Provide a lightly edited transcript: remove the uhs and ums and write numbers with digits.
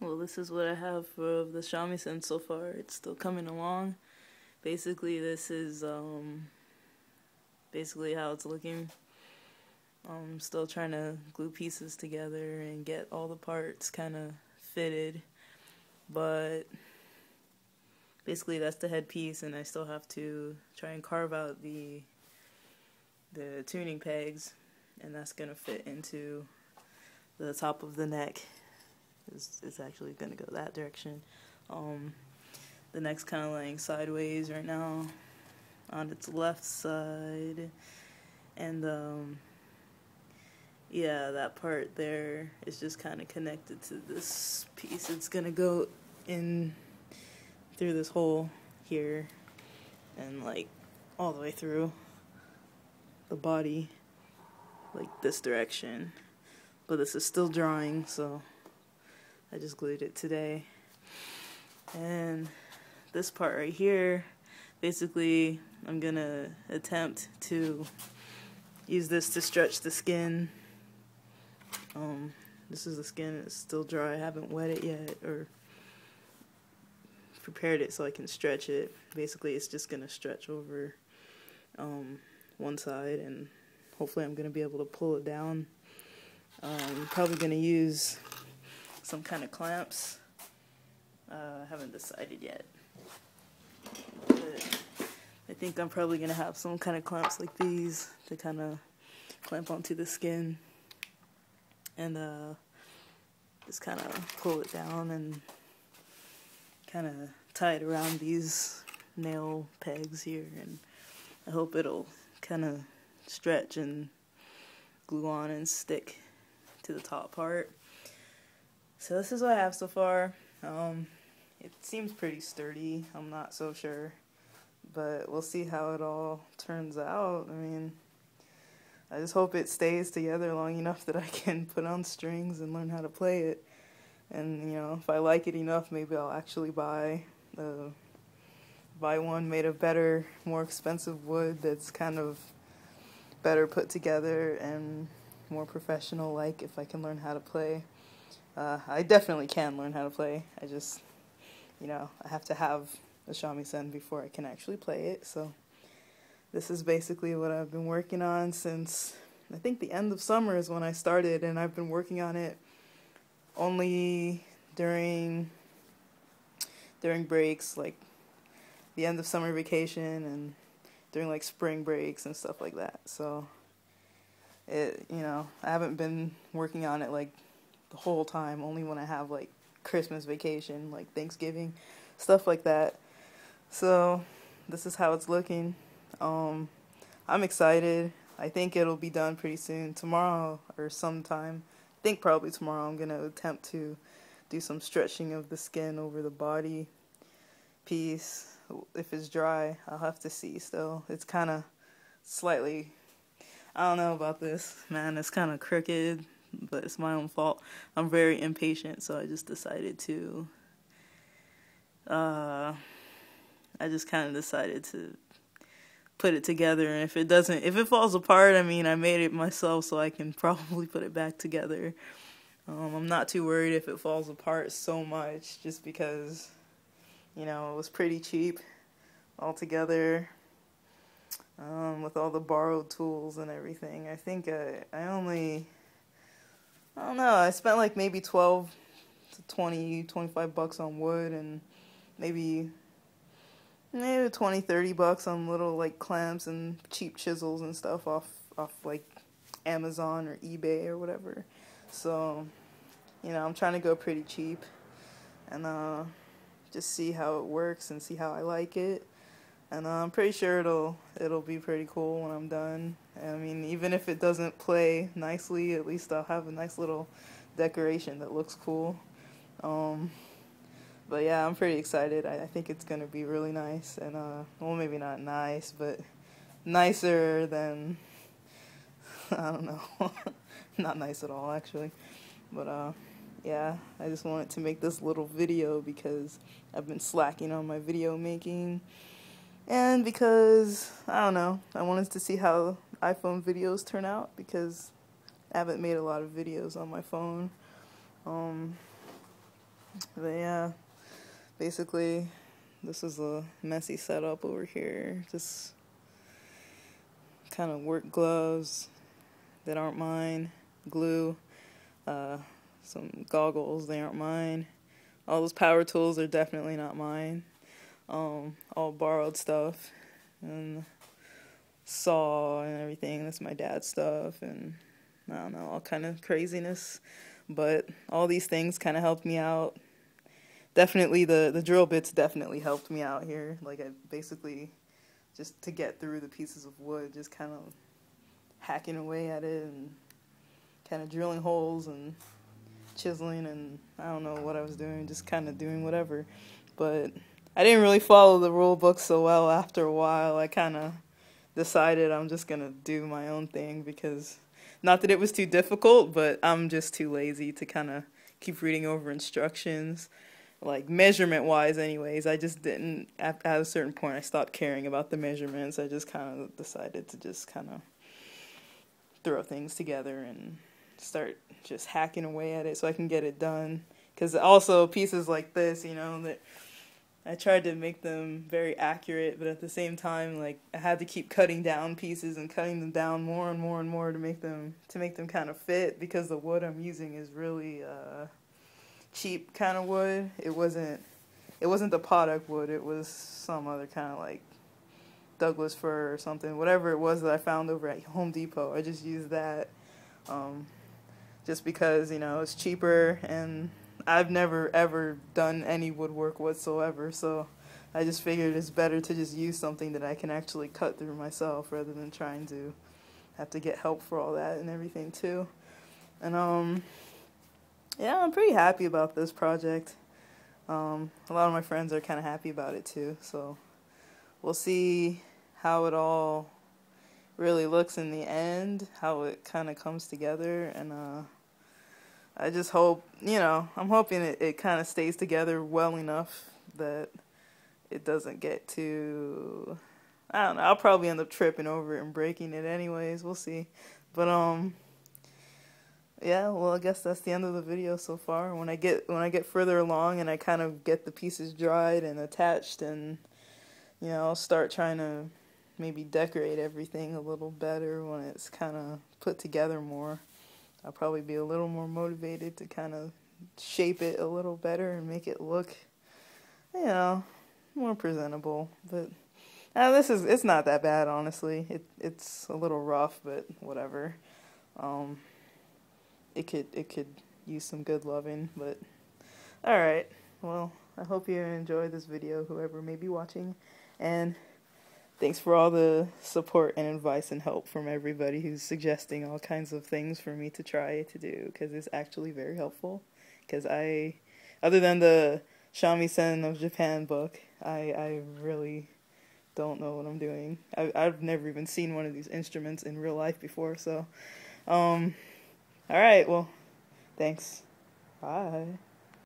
Well, this is what I have for the Shamisen so far. It's still coming along. Basically, this is basically how it's looking. I'm still trying to glue pieces together and get all the parts kind of fitted, but basically that's the headpiece, and I still have to try and carve out the tuning pegs, and that's gonna fit into the top of the neck. It's actually gonna go that direction. The neck's kind of laying sideways right now on its left side, and yeah, that part there is just kind of connected to this piece. It's gonna go in through this hole here and like all the way through the body, like this direction. But this is still drying, so I just glued it today. And this part right here, basically I'm gonna attempt to use this to stretch the skin. This is the skin, it's still dry. I haven't wet it yet or prepared it so I can stretch it. Basically it's just gonna stretch over one side, and hopefully I'm gonna be able to pull it down. I'm probably gonna use some kind of clamps. I haven't decided yet, but I think I'm probably gonna have some kind of clamps like these to kind of clamp onto the skin and just kind of pull it down and kind of tie it around these nail pegs here, and I hope it'll kind of stretch and glue on and stick to the top part. So this is what I have so far. It seems pretty sturdy. I'm not so sure, but we'll see how it all turns out. I mean, I just hope it stays together long enough that I can put on strings and learn how to play it. And, you know, if I like it enough, maybe I'll actually buy one made of better, more expensive wood that's kind of better put together and more professional, like if I can learn how to play. I definitely can learn how to play. I just, you know, I have to have a shamisen before I can actually play it. So this is basically what I've been working on since, I think the end of summer is when I started, and I've been working on it only during breaks, like the end of summer vacation and during like spring breaks and stuff like that. So it, you know, I haven't been working on it like the whole time, only when I have like Christmas vacation, like Thanksgiving, stuff like that. So this is how it's looking. I'm excited. I think it'll be done pretty soon, tomorrow or sometime. I think probably tomorrow I'm gonna attempt to do some stretching of the skin over the body piece. If it's dry, I'll have to see still. It's kind of slightly, I don't know about this, man. It's kind of crooked, but it's my own fault. I'm very impatient, so I just decided to, I just kind of decided to put it together, and if it falls apart, I mean, I made it myself, so I can probably put it back together. I'm not too worried if it falls apart so much, just because, you know, it was pretty cheap altogether, with all the borrowed tools and everything. I think I don't know, I spent like maybe 12 to 20, 25 bucks on wood, and maybe 20, 30 bucks on little like clamps and cheap chisels and stuff off like Amazon or eBay or whatever. So, you know, I'm trying to go pretty cheap and just see how it works and see how I like it. And I'm pretty sure it'll be pretty cool when I'm done. I mean, even if it doesn't play nicely, at least I'll have a nice little decoration that looks cool. But yeah, I'm pretty excited. I think it's gonna be really nice, and well, maybe not nice, but nicer than, I don't know, not nice at all actually. But yeah, I just wanted to make this little video because I've been slacking on my video making. And because, I don't know, I wanted to see how iPhone videos turn out, because I haven't made a lot of videos on my phone. basically, this is a messy setup over here. Just kind of work gloves that aren't mine, glue, some goggles, they aren't mine. All those power tools are definitely not mine. All borrowed stuff, and saw and everything, that's my dad's stuff, and I don't know, all kind of craziness. But all these things kind of helped me out. Definitely the drill bits definitely helped me out here. Like, I basically, just to get through the pieces of wood, just kind of hacking away at it and kind of drilling holes and chiseling, and I don't know what I was doing, just kind of doing whatever. But I didn't really follow the rule book so well after a while. I kind of decided I'm just going to do my own thing, because not that it was too difficult, but I'm just too lazy to kind of keep reading over instructions. Like, measurement-wise anyways, I just didn't, at a certain point, I stopped caring about the measurements. I just kind of decided to just kind of throw things together and start just hacking away at it so I can get it done. Because also, pieces like this, you know, that I tried to make them very accurate, but at the same time, like, I had to keep cutting down pieces and cutting them down more and more and more to make them kind of fit, because the wood I'm using is really cheap kind of wood. It wasn't the potoc wood. It was some other kind of like Douglas fir or something. Whatever it was that I found over at Home Depot, I just used that, just because, you know, it's cheaper, and I've never ever done any woodwork whatsoever, so I just figured it's better to just use something that I can actually cut through myself rather than trying to have to get help for all that and everything too. And yeah, I'm pretty happy about this project. A lot of my friends are kind of happy about it too, so we'll see how it all really looks in the end, how it kind of comes together. And I just hope, you know, I'm hoping it kind of stays together well enough that it doesn't get too, I don't know, I'll probably end up tripping over it and breaking it anyways, we'll see. But yeah, well, I guess that's the end of the video so far. When I get further along and I kind of get the pieces dried and attached, and, you know, I'll start trying to maybe decorate everything a little better when it's kind of put together more. I'll probably be a little more motivated to kind of shape it a little better and make it look, you know, more presentable. But it's not that bad, honestly. It's a little rough, but whatever. It could use some good loving, but alright. Well, I hope you enjoyed this video, whoever may be watching, and thanks for all the support and advice and help from everybody who's suggesting all kinds of things for me to try to do, because it's actually very helpful. Because other than the Shamisen of Japan book, I really don't know what I'm doing. I've never even seen one of these instruments in real life before, so, alright, well, thanks. Bye.